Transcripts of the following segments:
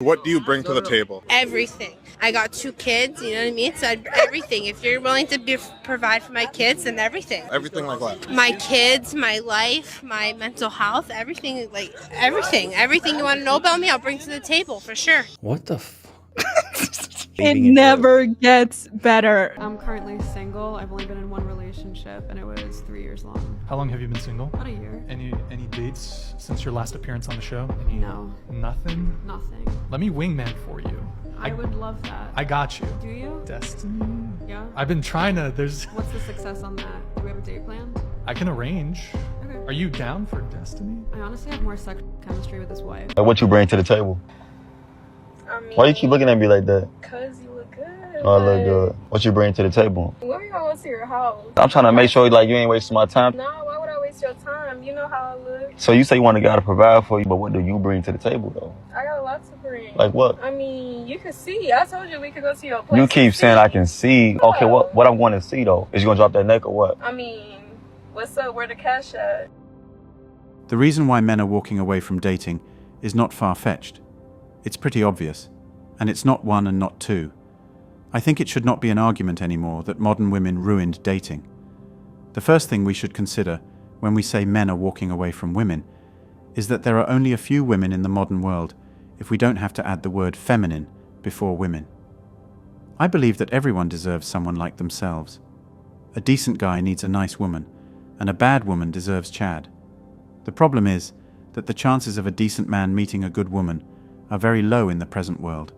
What do you bring to the table? Everything. I got 2 kids, you know what I mean? So everything. If you're willing to provide for my kids, then everything. Everything like what? My kids, my life, my mental health, everything, like everything. Everything you want to know about me, I'll bring to the table for sure. What the It never gets better. I'm currently single. I've only been in one relationship and it was 3 years long. How long have you been single? About a year. Any dates since your last appearance on the show? No. Nothing? Nothing. Let me wingman for you. I would love that. I got you. Do you? Destiny? Yeah. I've been trying to, What's the success on that? Do we have a date planned? I can arrange. Okay. Are you down for Destiny? I honestly have more sexual chemistry with his wife. What you bring to the table? I mean, Why you keep looking at me like that? Cause you look good. Oh, I look good. What you bring to the table? When we gonna go to your house? I'm trying to make sure like you ain't wasting my time. No, why would I waste your time? You know how I look. So you say you want a guy to provide for you, but what do you bring to the table though? I got a lot to bring. Like what? I mean, you can see. I told you we could go to your place. You keep saying I can see. Okay, what I'm going to see though? Is you gonna drop that neck or what? I mean, what's up? Where the cash at? The reason why men are walking away from dating is not far-fetched. It's pretty obvious. And it's not one and not two. I think it should not be an argument anymore that modern women ruined dating. The first thing we should consider when we say men are walking away from women is that there are only a few women in the modern world if we don't have to add the word feminine before women. I believe that everyone deserves someone like themselves. A decent guy needs a nice woman, and a bad woman deserves Chad. The problem is that the chances of a decent man meeting a good woman are very low in the present world,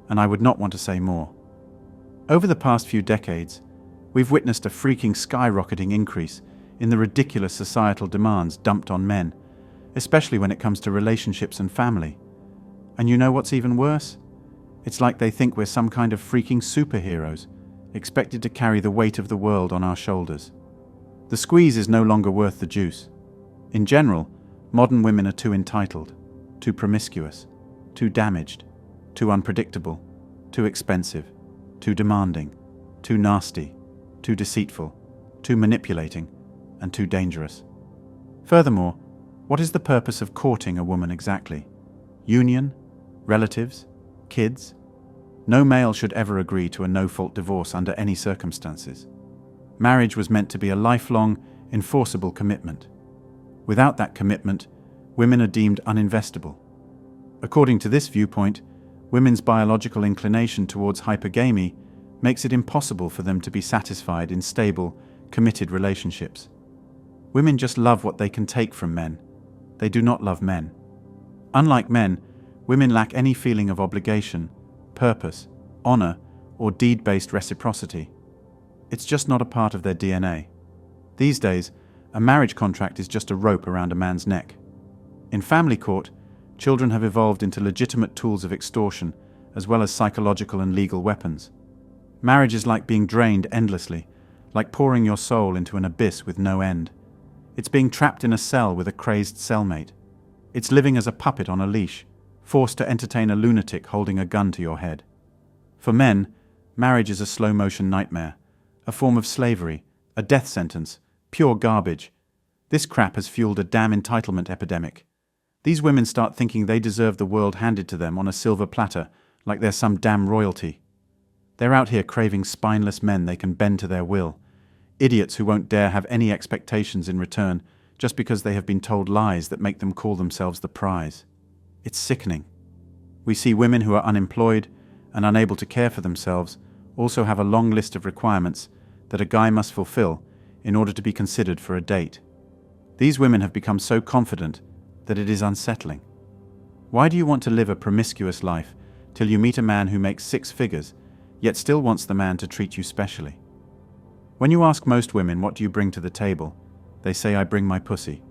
and I would not want to say more. Over the past few decades, we've witnessed a freaking skyrocketing increase in the ridiculous societal demands dumped on men, especially when it comes to relationships and family. And you know what's even worse? It's like they think we're some kind of freaking superheroes, expected to carry the weight of the world on our shoulders. The squeeze is no longer worth the juice. In general, modern women are too entitled, too promiscuous, too damaged, too unpredictable, too expensive, too demanding, too nasty, too deceitful, too manipulating, and too dangerous. Furthermore, what is the purpose of courting a woman exactly? Union? Relatives? Kids? No male should ever agree to a no-fault divorce under any circumstances. Marriage was meant to be a lifelong, enforceable commitment. Without that commitment, women are deemed uninvestable. According to this viewpoint, women's biological inclination towards hypergamy makes it impossible for them to be satisfied in stable, committed relationships. Women just love what they can take from men. They do not love men. Unlike men, women lack any feeling of obligation, purpose, honor, or deed-based reciprocity. It's just not a part of their DNA. These days, a marriage contract is just a rope around a man's neck. In family court, children have evolved into legitimate tools of extortion, as well as psychological and legal weapons. Marriage is like being drained endlessly, like pouring your soul into an abyss with no end. It's being trapped in a cell with a crazed cellmate. It's living as a puppet on a leash, forced to entertain a lunatic holding a gun to your head. For men, marriage is a slow-motion nightmare, a form of slavery, a death sentence, pure garbage. This crap has fueled a damn entitlement epidemic. These women start thinking they deserve the world handed to them on a silver platter, like they're some damn royalty. They're out here craving spineless men they can bend to their will, idiots who won't dare have any expectations in return just because they have been told lies that make them call themselves the prize. It's sickening. We see women who are unemployed and unable to care for themselves also have a long list of requirements that a guy must fulfill in order to be considered for a date. These women have become so confident that it is unsettling. Why do you want to live a promiscuous life till you meet a man who makes 6 figures, yet still wants the man to treat you specially? When you ask most women what do you bring to the table, they say I bring my pussy.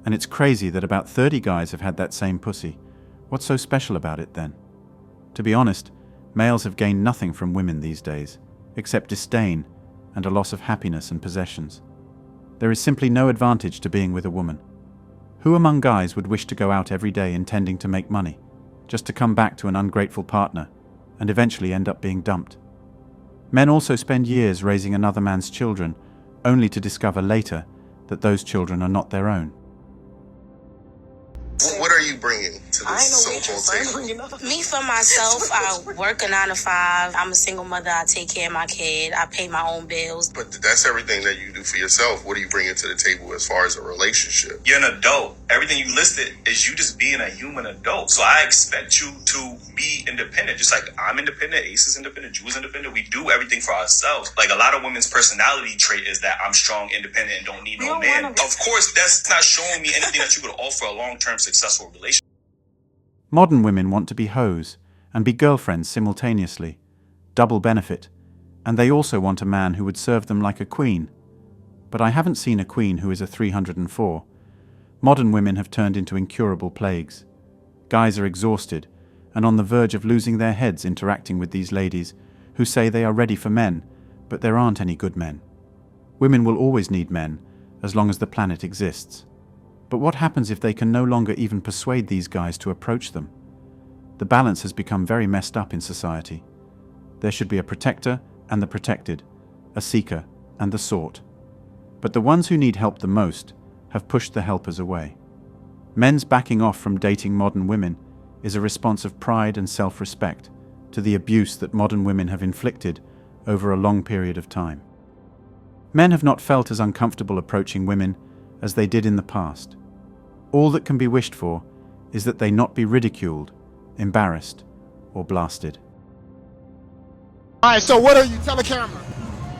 And it's crazy that about 30 guys have had that same pussy. What's so special about it then? To be honest, males have gained nothing from women these days, except disdain and a loss of happiness and possessions. There is simply no advantage to being with a woman. Who among guys would wish to go out every day intending to make money, just to come back to an ungrateful partner, and eventually end up being dumped? Men also spend years raising another man's children, only to discover later that those children are not their own. What are you bringing to I ain't no waitress. I ain't bringing nothing. Me for myself, I work a 9 to 5. I'm a single mother. I take care of my kid. I pay my own bills. But that's everything that you do for yourself. What do you bring to the table as far as a relationship? You're an adult. Everything you listed is you just being a human adult. So I expect you to be independent. Just like I'm independent, Ace is independent, Jew is independent. We do everything for ourselves. Like a lot of women's personality trait is that I'm strong, independent, and don't need no man. Of course, that's not showing me anything that you could offer a long-term successful relationship. Modern women want to be hoes and be girlfriends simultaneously, double benefit, and they also want a man who would serve them like a queen. But I haven't seen a queen who is a 304. Modern women have turned into incurable plagues. Guys are exhausted and on the verge of losing their heads interacting with these ladies who say they are ready for men, but there aren't any good men. Women will always need men as long as the planet exists. But what happens if they can no longer even persuade these guys to approach them? The balance has become very messed up in society. There should be a protector and the protected, a seeker and the sought. But the ones who need help the most have pushed the helpers away. Men's backing off from dating modern women is a response of pride and self-respect to the abuse that modern women have inflicted over a long period of time. Men have not felt as uncomfortable approaching women as they did in the past. All that can be wished for is that they not be ridiculed, embarrassed, or blasted. Alright, so what are you? Tell the camera.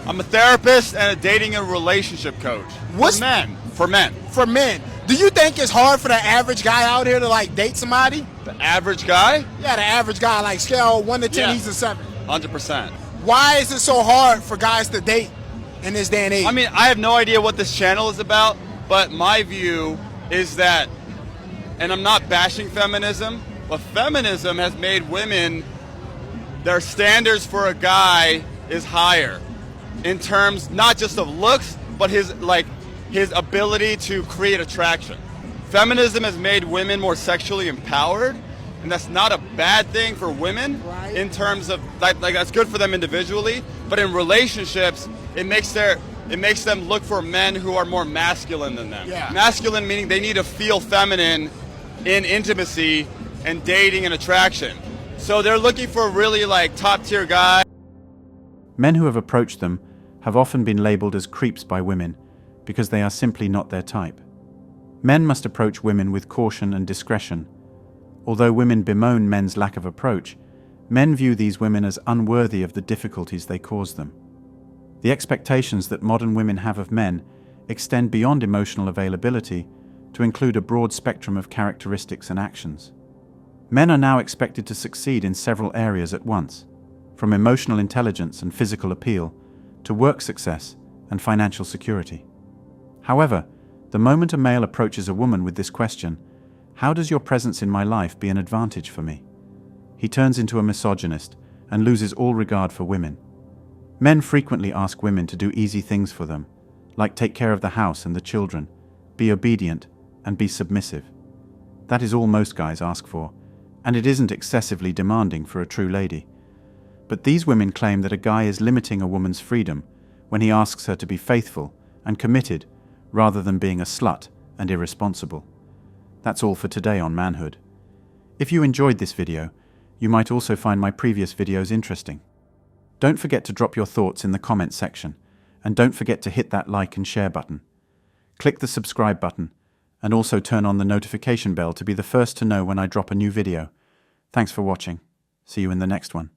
I'm a therapist and a dating and relationship coach. What's for men? For men. For men. Do you think it's hard for the average guy out here to like date somebody? The average guy? Yeah, the average guy, like scale 1 to 10, Yeah. he's a 7. 100%. Why is it so hard for guys to date in this day and age? I mean, I have no idea what this channel is about, but my view is that, and I'm not bashing feminism, but feminism has made women, their standards for a guy is higher in terms not just of looks, but his ability to create attraction. Feminism has made women more sexually empowered, and that's not a bad thing for women in terms of like that's good for them individually, but in relationships it makes them look for men who are more masculine than them. Yeah. Masculine meaning they need to feel feminine in intimacy and dating and attraction. So they're looking for a really like top tier guy. Men who have approached them have often been labeled as creeps by women because they are simply not their type. Men must approach women with caution and discretion. Although women bemoan men's lack of approach, men view these women as unworthy of the difficulties they cause them. The expectations that modern women have of men extend beyond emotional availability to include a broad spectrum of characteristics and actions. Men are now expected to succeed in several areas at once, from emotional intelligence and physical appeal to work success and financial security. However, the moment a male approaches a woman with this question, "How does your presence in my life be an advantage for me?" he turns into a misogynist and loses all regard for women. Men frequently ask women to do easy things for them, like take care of the house and the children, be obedient, and be submissive. That is all most guys ask for, and it isn't excessively demanding for a true lady. But these women claim that a guy is limiting a woman's freedom when he asks her to be faithful and committed rather than being a slut and irresponsible. That's all for today on Manhood. If you enjoyed this video, you might also find my previous videos interesting. Don't forget to drop your thoughts in the comments section, and don't forget to hit that like and share button. Click the subscribe button, and also turn on the notification bell to be the first to know when I drop a new video. Thanks for watching. See you in the next one.